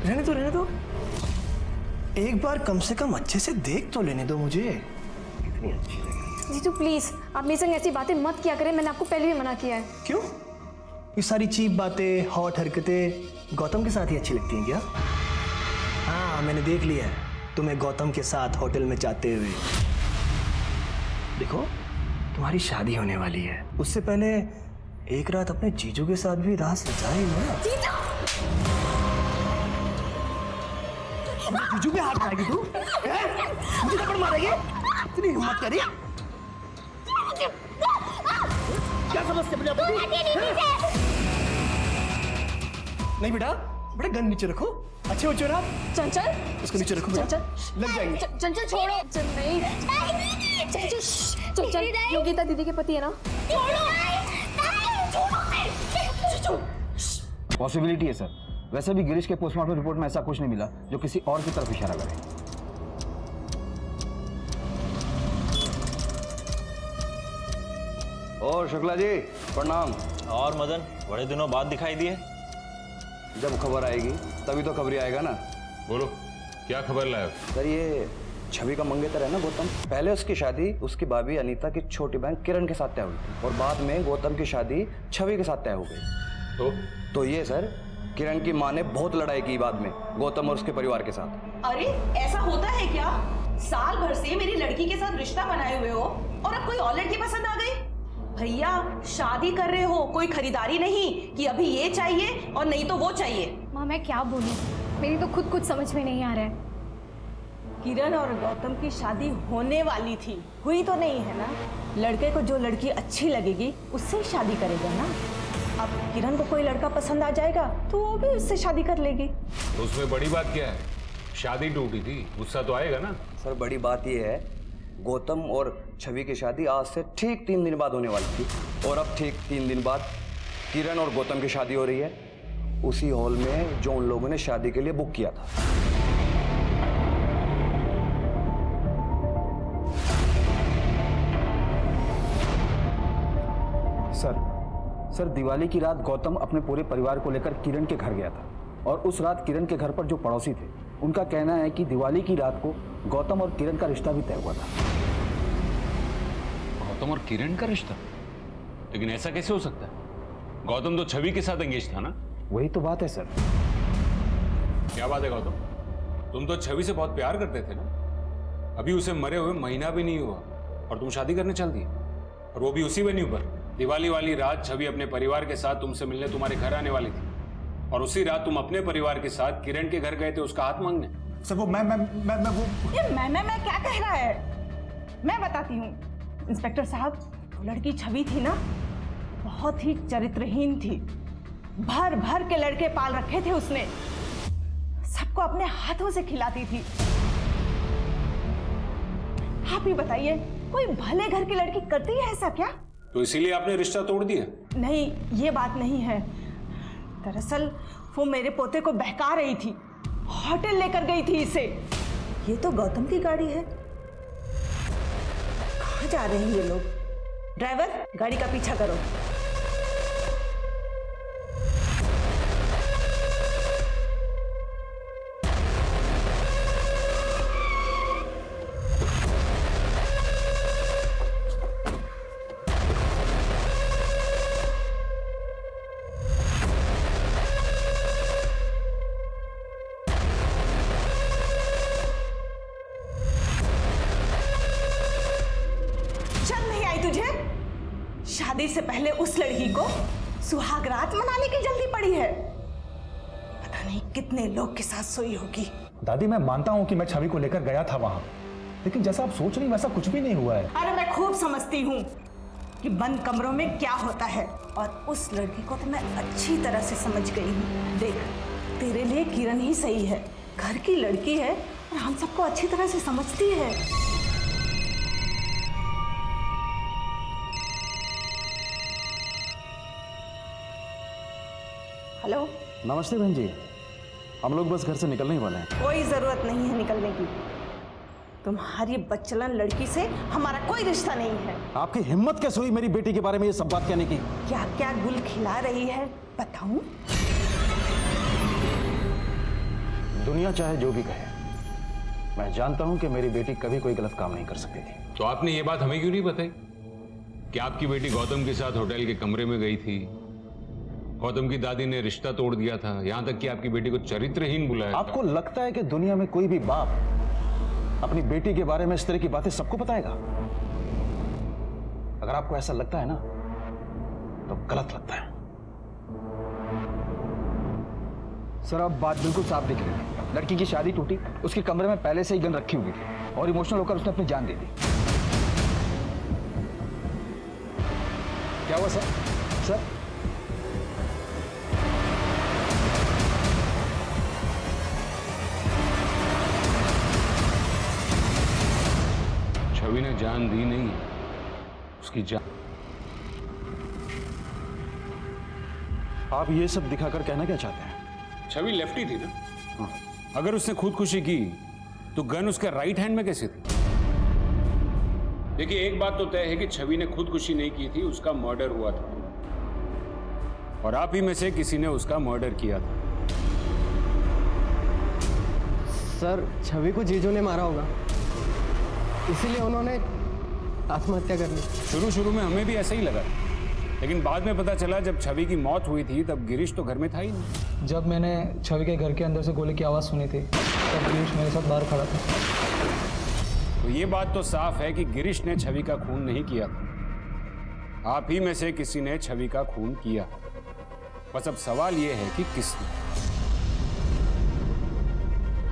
रहने दो रहने दो, एक बार कम से कम अच्छे से देख तो लेने दो मुझे। कितनी अच्छी लगी। जीजू प्लीज आप मेरे संग ऐसी बातें मत किया करें, मैंने आपको पहले भी मना किया है। क्यों? ये सारी चीप बातें, हॉट हरकतें गौतम के साथ ही अच्छी लगती हैं क्या? हाँ मैंने देख लिया है तुम्हें गौतम के साथ होटल में जाते हुए। देखो तुम्हारी शादी होने वाली है, उससे पहले एक रात अपने जीजू के साथ भी रात रचाई ना। जीजू पे हाथ मारेगी तू? मुझे थप्पड़ मारेगी? इतनी हिम्मत करी? क्या समझते अपने आप को? नहीं बेटा, बेटा गन नीचे रखो, अच्छे बच्चे ना। चंचल उसको नीचे रखो बेटा, लग जाएंगे। चंचल छोड़ो। नहीं चंचल योगिता दीदी के पति है ना। पॉसिबिलिटी है सर, वैसे भी गिरीश के पोस्टमार्टम रिपोर्ट में ऐसा कुछ नहीं मिला जो किसी और की तरफ इशारा करे। और शुक्ला जी प्रणाम। और मदन बड़े दिनों बाद दिखाई दिए। जब खबर आएगी तभी तो खबरी आएगा ना। बोलो क्या खबर लाए? सर ये छवि का मंगेतर है ना गौतम, पहले उसकी शादी उसकी भाभी अनीता की छोटी बहन किरण के साथ तय हुई थी और बाद में गौतम की शादी छवि के साथ तय हो गई। तो ये सर किरण की माँ ने बहुत लड़ाई की बाद में गौतम और उसके परिवार के साथ। अरे ऐसा होता है क्या? साल भर से मेरी लड़की के साथ रिश्ता बनाए हुए हो और अब कोई और लड़की पसंद आ गई? भैया शादी कर रहे हो, कोई खरीदारी नहीं कि अभी ये चाहिए और नहीं तो वो चाहिए। माँ मैं क्या बोलूँ, मेरी तो खुद कुछ समझ में नहीं आ रहा है। किरण और गौतम की शादी होने वाली थी, हुई तो नहीं है ना। लड़के को जो लड़की अच्छी लगेगी उससे शादी करेगा ना। अब किरण को कोई लड़का पसंद आ जाएगा तो वो भी उससे शादी कर लेगी। तो उसमें बड़ी बात क्या है? शादी टूटी थी, गुस्सा तो आएगा ना। सर बड़ी बात यह है गौतम और छवि की शादी आज से ठीक 3 दिन बाद होने वाली थी और अब ठीक 3 दिन बाद किरण और गौतम की शादी हो रही है उसी हॉल में जो उन लोगों ने शादी के लिए बुक किया था। सर दिवाली की रात गौतम अपने पूरे परिवार को लेकर किरण के घर गया था और उस रात किरण के घर पर जो पड़ोसी थे उनका कहना है कि दिवाली की रात को गौतम और किरण का रिश्ता भी तय हुआ था। गौतम और किरण का रिश्ता? लेकिन ऐसा कैसे हो सकता है? गौतम तो छवि के साथ एंगेज था ना। वही तो बात है सर। क्या बात है गौतम, तुम तो छवि से बहुत प्यार करते थे ना। अभी उसे मरे हुए महीना भी नहीं हुआ और तुम शादी करने चल दिए, और वो भी उसी वेन्यू पर। दिवाली वाली रात छवि अपने परिवार के साथ तुमसे मिलने तुम्हारे घर आने वाली थी और उसी रात तुम अपने परिवार के साथ किरण के घर गए थे उसका हाथ मांगने। सर वो मैं वो ये मैं क्या कह रहा है? मैं बताती हूँ इंस्पेक्टर साहब, लड़की छवि थी ना, बहुत ही चरित्रहीन थी। भर भर के लड़के पाल रखे थे उसने, सबको अपने हाथों से खिलाती थी। आप ही बताइए कोई भले घर की लड़की करती है ऐसा क्या? तो इसीलिए आपने रिश्ता तोड़ दिया? नहीं ये बात नहीं है। दरअसल वो मेरे पोते को बहका रही थी, होटल लेकर गई थी इसे। ये तो गौतम की गाड़ी है। कहाँ जा रहे हैं ये लोग? ड्राइवर गाड़ी का पीछा करो। शादी से पहले उस लड़की को सुहागरात मनाने की जल्दी पड़ी है। पता नहीं कितने लोग के साथ सोई होगी। दादी मैं मानता हूं कि मैं छवि को लेकर गया था वहां, लेकिन जैसा आप सोच रही वैसा कुछ भी नहीं हुआ है। अरे मैं खूब समझती हूँ कि बंद कमरों में क्या होता है, और उस लड़की को तो मैं अच्छी तरह से समझ गई हूँ। देख तेरे लिए किरण ही सही है, घर की लड़की है और हम सबको अच्छी तरह से समझती है। हेलो नमस्ते बहन जी, हम लोग बस घर से निकलने ही वाले हैं। कोई जरूरत नहीं है निकलने की। तुम्हारी बच्चलन लड़की से हमारा कोई रिश्ता नहीं है। आपकी हिम्मत कैसे हुई मेरी बेटी के बारे में ये सब बात कहने की? क्या क्या गुल खिला रही है बताऊं? दुनिया चाहे जो भी कहे, मैं जानता हूं कि मेरी बेटी कभी कोई गलत काम नहीं कर सकती थी। तो आपने ये बात हमें क्यों नहीं बताई कि आपकी बेटी गौतम के साथ होटल के कमरे में गई थी, गौतम की दादी ने रिश्ता तोड़ दिया था, यहां तक कि आपकी बेटी को चरित्रहीन बुलाया? आपको लगता है कि दुनिया में कोई भी बाप अपनी बेटी के बारे में इस तरह की बातें सबको बताएगा? अगर आपको ऐसा लगता है ना, तो गलत लगता है। सर अब बात बिल्कुल साफ दिख रही है। लड़की की शादी टूटी, उसके कमरे में पहले से ही गन रखी हुई थी और इमोशनल होकर उसने अपनी जान दे दी। क्या हुआ सर? सर छवि ने जान दी नहीं, उसकी जान। आप ये सब दिखाकर कहना क्या चाहते हैं? छवि लेफ्टी थी ना, अगर उसने खुदकुशी की तो गन उसके राइट हैंड में कैसे थी? देखिए, एक बात तो तय है कि छवि ने खुदकुशी नहीं की थी, उसका मर्डर हुआ था और आप ही में से किसी ने उसका मर्डर किया था। सर, छवि को जीजू ने मारा होगा, इसीलिए उन्होंने आत्महत्या कर ली। शुरू में हमें भी ऐसा ही लगा, लेकिन बाद में पता चला जब छवि की मौत हुई थी तब गिरीश तो घर में था ही नहीं। जब मैंने छवि के घर के अंदर से गोली की आवाज़ सुनी थी तब गिरीश मेरे साथ बाहर खड़ा था। तो ये बात तो साफ है कि गिरीश ने छवि का खून नहीं किया था, आप ही में से किसी ने छवि का खून किया। बस अब सवाल ये है कि किसने।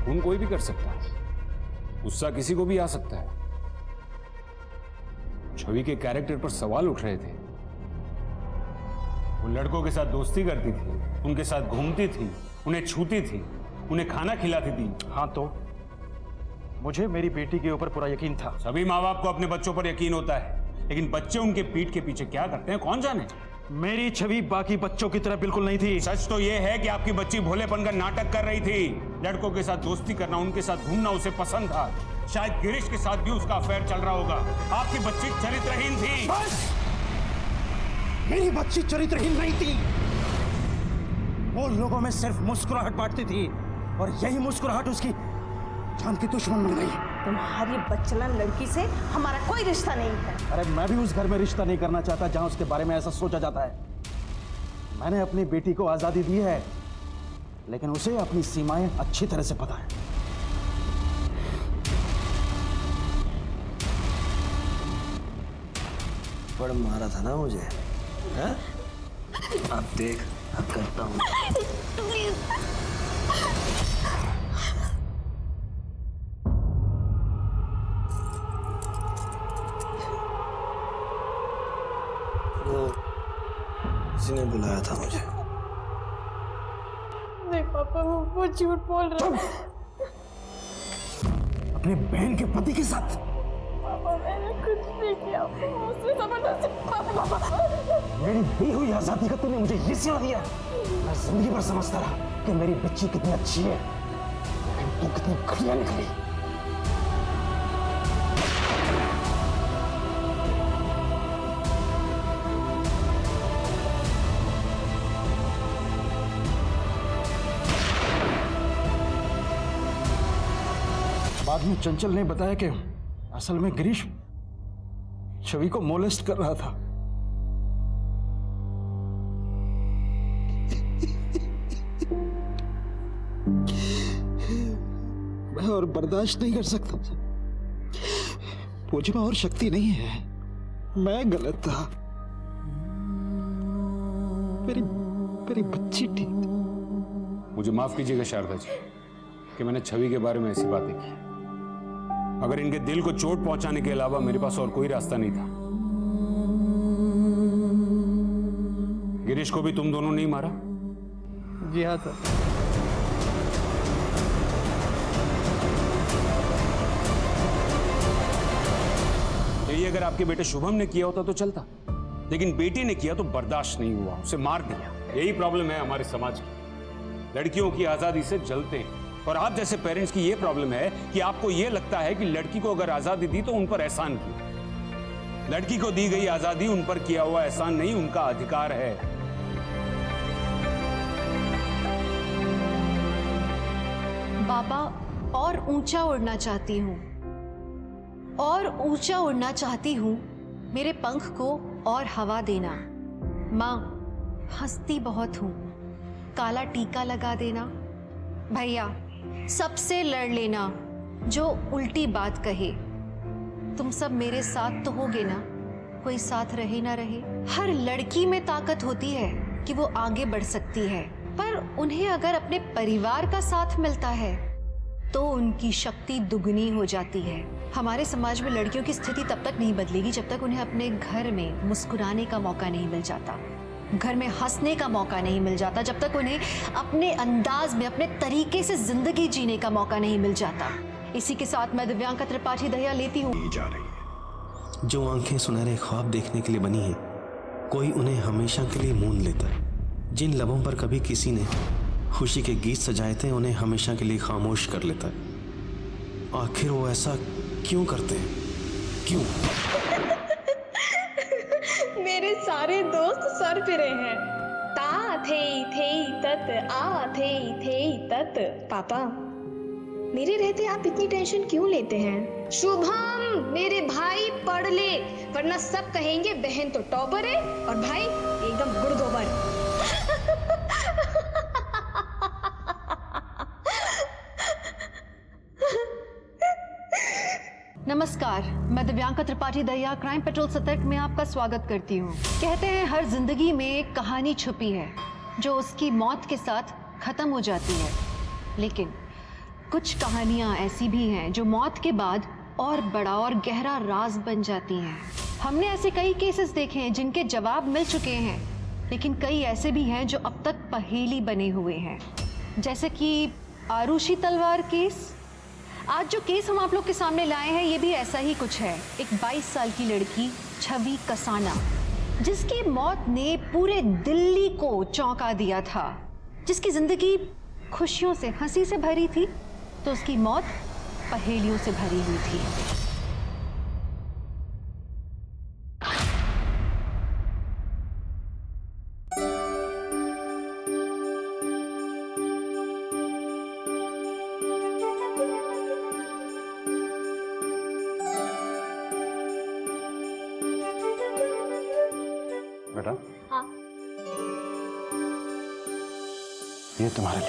खून कोई भी कर सकता है, गुस्सा किसी को भी आ सकता है। छवि के कैरेक्टर पर सवाल उठ रहे थे। वो लड़कों के साथ दोस्ती करती थी, उनके साथ घूमती थी, उन्हें छूती थी, उन्हें खाना खिलाती थी। हाँ, तो मुझे मेरी बेटी के ऊपर पूरा यकीन था। सभी माँ बाप को अपने बच्चों पर यकीन होता है, लेकिन बच्चे उनके पीठ के पीछे क्या करते हैं कौन जाने। मेरी छवि बाकी बच्चों की तरह बिल्कुल नहीं थी। सच तो यह है कि आपकी बच्ची भोलेपन का नाटक कर रही थी। लड़कों के साथ दोस्ती करना, उनके साथ घूमना उसे पसंद था। शायद गिरीश के साथ भी उसका अफेयर चल रहा होगा। आपकी बच्ची चरित्रहीन थी। बस! मेरी बच्ची चरित्रहीन नहीं थी। वो लोगों में सिर्फ मुस्कुराहट बांटती थी और यही मुस्कुराहट उसकी जान की दुश्मन बन गई। तुम्हारी बच्चलन लड़की से हमारा कोई रिश्ता नहीं है। अरे मैं भी उस घर में रिश्ता नहीं करना चाहता जहां उसके बारे में ऐसा सोचा जाता है। मैंने अपनी बेटी को आजादी दी है, लेकिन उसे अपनी सीमाएं अच्छी तरह से पता है। बड़ मारा था ना मुझे, हैं? अब देख, अब करता हूँ। वो किसी ने बुलाया था मुझे। नहीं पापा, वो झूठ बोल रहा है। अपनी बहन के पति के साथ? पापा मैंने कुछ नहीं किया, उसने जबरदस्ती। पापा मेरी दी हुई आजादी का तूने मुझे ये सिला दिया। मैं जिंदगी भर समझता रहा कि मेरी बच्ची कितनी अच्छी है, लेकिन तू कितनी घटिया निकली। बाद में चंचल ने बताया कि असल में गिरीश छवि को मोलेस्ट कर रहा था। मैं और बर्दाश्त नहीं कर सकता। मुझ में और शक्ति नहीं है। मैं गलत था। मेरी बच्ची ठीक थी। मुझे माफ कीजिएगा शारदा जी कि मैंने छवि के बारे में ऐसी बातें की। अगर इनके दिल को चोट पहुंचाने के अलावा मेरे पास और कोई रास्ता नहीं था। गिरीश को भी तुम दोनों नहीं मारा? जी हाँ सर। यही अगर आपके बेटे शुभम ने किया होता तो चलता, लेकिन बेटी ने किया तो बर्दाश्त नहीं हुआ, उसे मार दिया। यही प्रॉब्लम है हमारे समाज की। लड़कियों की आजादी से जलते हैं और आप जैसे पेरेंट्स की यह प्रॉब्लम है कि आपको यह लगता है कि लड़की को अगर आजादी दी तो उन पर एहसान किया। लड़की को दी गई आजादी उन पर किया हुआ एहसान नहीं, उनका अधिकार है। पापा और ऊंचा उड़ना चाहती हूँ, और ऊंचा उड़ना चाहती हूँ। मेरे पंख को और हवा देना। माँ, हंसती बहुत हूँ, काला टीका लगा देना। भैया, सबसे लड़ लेना जो उल्टी बात कहे। तुम सब मेरे साथ तो होगे ना, कोई साथ रहे ना रहे। हर लड़की में ताकत होती है कि वो आगे बढ़ सकती है, पर उन्हें अगर अपने परिवार का साथ मिलता है तो उनकी शक्ति दुगनी हो जाती है। हमारे समाज में लड़कियों की स्थिति तब तक नहीं बदलेगी जब तक उन्हें अपने घर में मुस्कुराने का मौका नहीं मिल जाता, घर में हंसने का मौका नहीं मिल जाता, जब तक उन्हें अपने अंदाज में, अपने तरीके से जिंदगी जीने का मौका नहीं मिल जाता। इसी के साथ मैं दिव्यांका त्रिपाठी दहिया लेती हूँ। जा रही है। जो आंखें सुनहरे ख्वाब देखने के लिए बनी हैं, कोई उन्हें हमेशा के लिए मूंद लेता है। जिन लबों पर कभी किसी ने खुशी के गीत सजाए थे, उन्हें हमेशा के लिए खामोश कर लेता है। आखिर वो ऐसा क्यों करते हैं? क्यों? मेरे सारे दोस्त सर फिरे हैं। ता थे तत, आ थे तत। पापा, मेरे रहते आप इतनी टेंशन क्यों लेते हैं? शुभम, मेरे भाई पढ़ ले, वरना सब कहेंगे बहन तो टॉपर है और भाई एकदम गुड़गोबर। नमस्कार, मैं दिव्यांका त्रिपाठी दहिया क्राइम पेट्रोल सतर्क में आपका स्वागत करती हूँ। कहते हैं हर जिंदगी में एक कहानी छुपी है जो उसकी मौत के साथ खत्म हो जाती है, लेकिन कुछ कहानियाँ ऐसी भी हैं जो मौत के बाद और बड़ा और गहरा राज बन जाती हैं। हमने ऐसे कई केसेस देखे हैं जिनके जवाब मिल चुके हैं, लेकिन कई ऐसे भी हैं जो अब तक पहेली बने हुए हैं, जैसे कि आरुषि तलवार केस। आज जो केस हम आप लोग के सामने लाए हैं, ये भी ऐसा ही कुछ है। एक 22 साल की लड़की छवि कसाना, जिसकी मौत ने पूरे दिल्ली को चौंका दिया था, जिसकी जिंदगी खुशियों से, हंसी से भरी थी, तो उसकी मौत पहेलियों से भरी हुई थी। बेटा, हाँ, ये तुम्हारे लिए।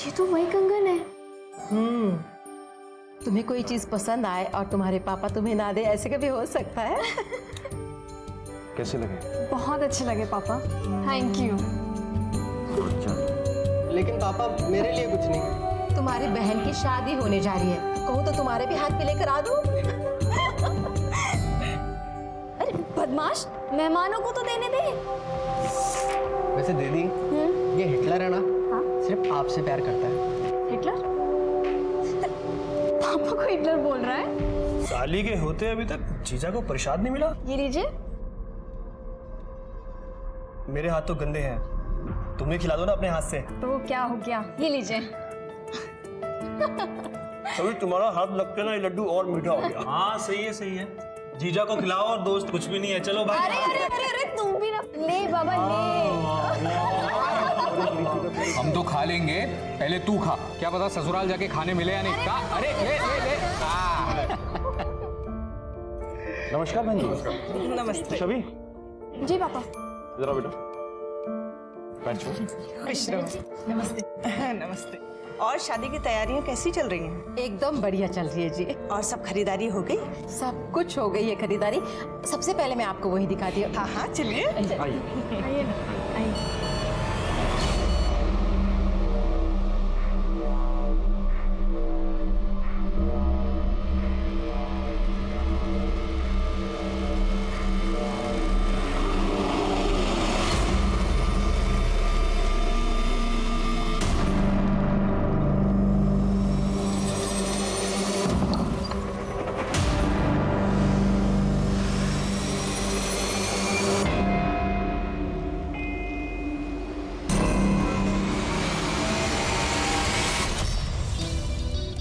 ये तो वही कंगन है। तुम्हें कोई चीज पसंद आए और तुम्हारे पापा तुम्हें ना दे, ऐसे कभी हो सकता है? कैसे लगे? बहुत अच्छे लगे पापा, थैंक यू। लेकिन पापा, मेरे लिए कुछ नहीं। तुम्हारी बहन की शादी होने जा रही है, कहूँ तो तुम्हारे भी हाथ पे लेकर आ दूं? अरे बदमाश, मेहमानों को तो देने दे। वैसे दीदी, ये हिटलर है ना? हाँ? सिर्फ आपसे प्यार करता है। हिटलर? पापा को हिटलर बोल रहा है? साली के होते अभी तक जीजा को प्रसाद नहीं मिला। ये लीजिए। मेरे हाथ तो गंदे हैं, तुम्हें खिला दो ना अपने हाथ से। तो क्या हो गया, ये लीजिए। अभी तुम्हारा हाथ लगते ना, ये लड्डू और मीठा हो गया। हाँ सही है। जीजा को खिलाओ और दोस्त कुछ भी नहीं है। चलो भाई। अरे तुम भी ना ले बाबा, ले। हम तो खा लेंगे, पहले तू खा। क्या पता ससुराल जाके खाने मिले या नहीं। का? अरे ले। नमस्कार बहन जी। नमस्ते। छवि, जी पापा। जरा बेटा बैठ जाओ। नमस्ते। नमस्ते। और शादी की तैयारियां कैसी चल रही हैं? एकदम बढ़िया चल रही है जी। और सब खरीदारी हो गई? सब कुछ हो गई है खरीदारी। सबसे पहले मैं आपको वही दिखाती हूँ। हाँ, चलिए। आइए।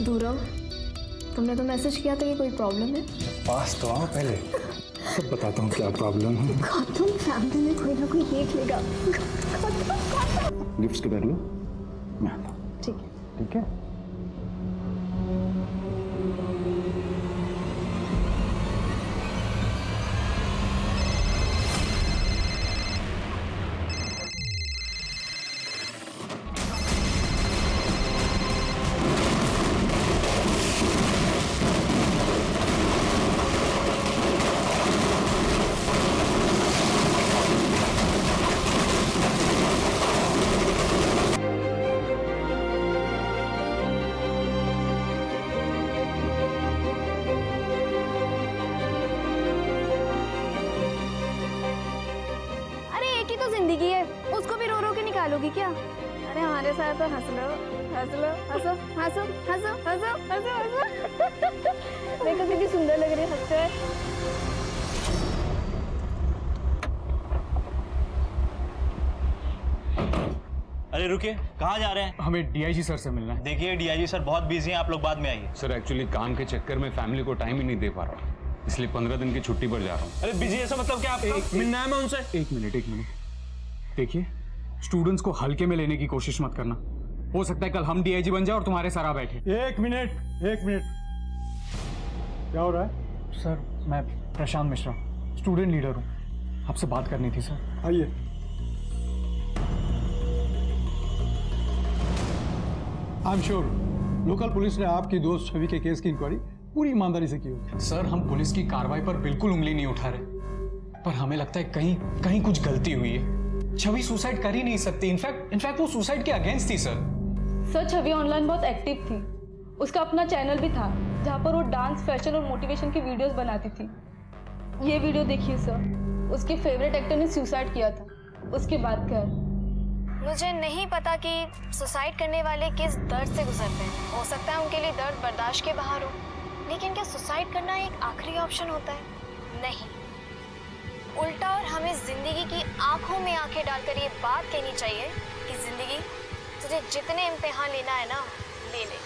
धुरव, तुमने तो मैसेज किया था कि कोई प्रॉब्लम है। पास तो आओ पहले, तब बताता हूँ क्या प्रॉब्लम है। गौतम, फैमिली में कोई ना कोई देख लेगा। गिफ्ट्स के बैग लो, मैं आता हूँ। ठीक है। ठीक है। डालोगी क्या? अरे हमारे साथ तो हंस लो, हंस लो, हंसो हंसो हंसो हंसो हंसो हंसो। देखो कितनी सुंदर लग रही है हंसते हुए। अरे रुकिए, कहाँ जा रहे हैं? हमें डीआईजी सर से मिलना है। देखिए डीआईजी सर बहुत बिजी हैं, आप लोग बाद में आइए। सर एक्चुअली काम के चक्कर में फैमिली को टाइम ही नहीं दे पा रहा हूँ, इसलिए 15 दिन की छुट्टी पर जा रहा हूँ। अरे बिजी ऐसा मतलब क्या? आप मिलना है मैं उनसे? एक मिनट देखिए, स्टूडेंट्स को हल्के में लेने की कोशिश मत करना। हो सकता है कल हम डीआईजी बन जाए और तुम्हारे सर आ बैठे। एक मिनट क्या हो रहा है? सर मैं प्रशांत मिश्रा, स्टूडेंट लीडर हूँ, आपसे बात करनी थी सर। आइए। I am sure local police ने आपकी दोस्त छवि के केस की इंक्वायरी पूरी ईमानदारी से की होगी। सर हम पुलिस की कार्रवाई पर बिल्कुल उंगली नहीं उठा रहे, पर हमें लगता है कहीं कुछ गलती हुई है। छवि सुसाइड कर ही नहीं सकती, इनफैक्ट वो सुसाइड के अगेंस्ट थी सर। छवि ऑनलाइन बहुत एक्टिव थी, उसका अपना चैनल भी था जहाँ पर वो डांस, फैशन और मोटिवेशन की वीडियोस बनाती थी। ये वीडियो देखिए सर, उसके फेवरेट एक्टर ने सुसाइड किया था, उसकी बात कर। मुझे नहीं पता कि सुसाइड करने वाले किस दर्द से गुजरते हैं। हो सकता है उनके लिए दर्द बर्दाश्त के बाहर हो, लेकिन क्या सुसाइड करना एक आखिरी ऑप्शन होता है? नहीं, उल्टा। और हमें जिंदगी की आंखों में आंखें डालकर ये बात कहनी चाहिए कि जिंदगी तुझे जितने इम्तिहान लेना है ना, ले ले।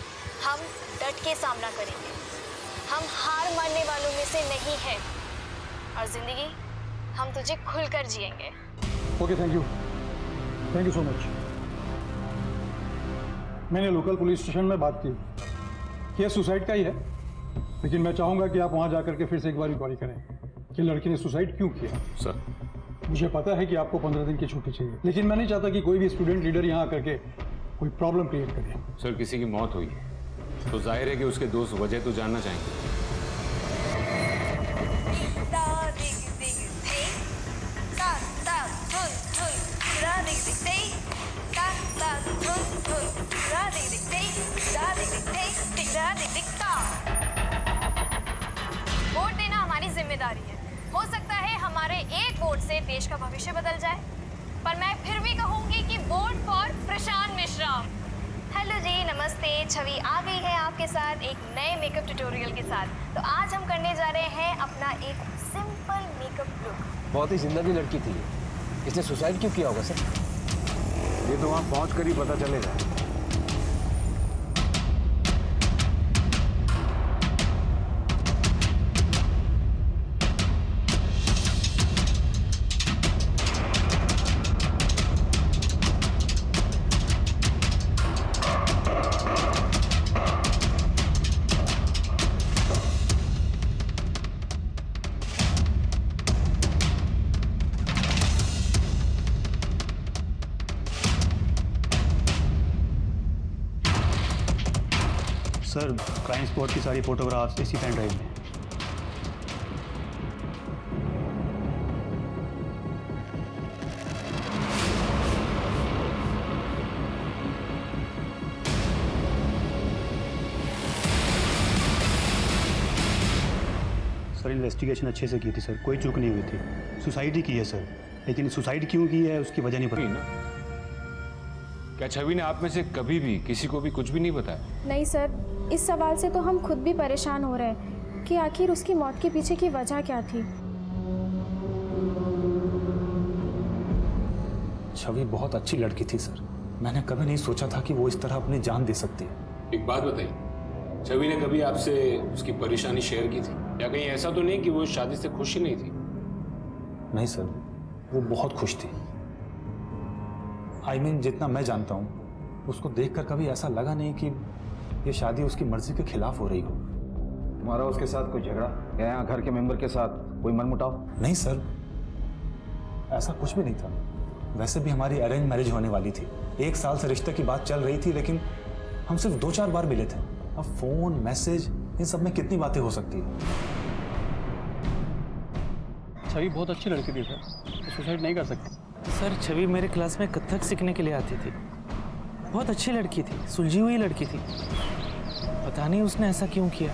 हम डट के सामना करेंगे, हम हार मानने वालों में से नहीं हैं, और जिंदगी हम तुझे खुलकर जिएंगे। Okay, thank you so much. मैंने लोकल पुलिस स्टेशन में बात की, केस सुसाइड का ही है, लेकिन मैं चाहूंगा कि आप वहां जाकर के फिर से एक बार इंक्वायरी करें कि लड़की ने सुसाइड क्यों किया। सर मुझे पता है कि आपको 15 दिन की छुट्टी चाहिए, लेकिन मैं नहीं चाहता कि कोई भी स्टूडेंट लीडर यहाँ आकर के कोई प्रॉब्लम क्रिएट करे। सर किसी की मौत हुई तो जाहिर है कि उसके दोस्त वजह तो जानना चाहेंगे। वोट देना हमारी जिम्मेदारी है। हो सकता है हमारे एक वोट से देश का भविष्य बदल जाए, पर मैं फिर भी कहूंगी कि vote for Prashant Mishra. Hello ji, नमस्ते। छवि आ गई है आपके साथ एक नए मेकअप ट्यूटोरियल के साथ। तो आज हम करने जा रहे हैं अपना एक सिंपल मेकअप लुक। बहुत ही जिंदगी लड़की थी, इसने सुसाइड क्यों किया होगा सर? ये तो वहाँ पहुँच कर ही पता चलेगा। सर क्राइम स्पॉट की सारी फोटोग्राफ्स इसी पेन ड्राइव में। सर इन्वेस्टिगेशन अच्छे से की थी सर, कोई चूक नहीं हुई थी। सुसाइड ही की है सर, लेकिन सुसाइड क्यों की है उसकी वजह नहीं पता ना। क्या छवि ने आप में से कभी भी किसी को भी कुछ भी नहीं बताया? नहीं सर, इस सवाल से तो हम खुद भी परेशान हो रहे हैं कि आखिर उसकी मौत के पीछे की वजह क्या थी। छवि बहुत अच्छी लड़की थी सर, मैंने कभी नहीं सोचा था कि वो इस तरह अपनी जान दे सकती है। एक बात बताइए, छवि ने कभी आपसे उसकी परेशानी शेयर की थी, या कहीं ऐसा तो नहीं कि वो शादी से खुश ही नहीं थी? नहीं सर, वो बहुत खुश थी। I mean, जितना मैं जानता हूँ उसको देखकर कभी ऐसा लगा नहीं कि ये शादी उसकी मर्जी के खिलाफ हो रही हो। तुम्हारा उसके साथ कोई झगड़ा या यहाँ घर के मेंबर के साथ कोई मनमुटाव? नहीं सर, ऐसा कुछ भी नहीं था। वैसे भी हमारी अरेंज मैरिज होने वाली थी, 1 साल से रिश्ते की बात चल रही थी, लेकिन हम सिर्फ 2-4 बार मिले थे। अब फोन, मैसेज, इन सब में कितनी बातें हो सकती है। छवि बहुत अच्छी लड़की थी सर, सुसाइड नहीं कर सकती। सर छवि मेरे क्लास में कथक सीखने के लिए आती थी, बहुत अच्छी लड़की थी, सुलझी हुई लड़की थी। पता नहीं उसने ऐसा क्यों किया।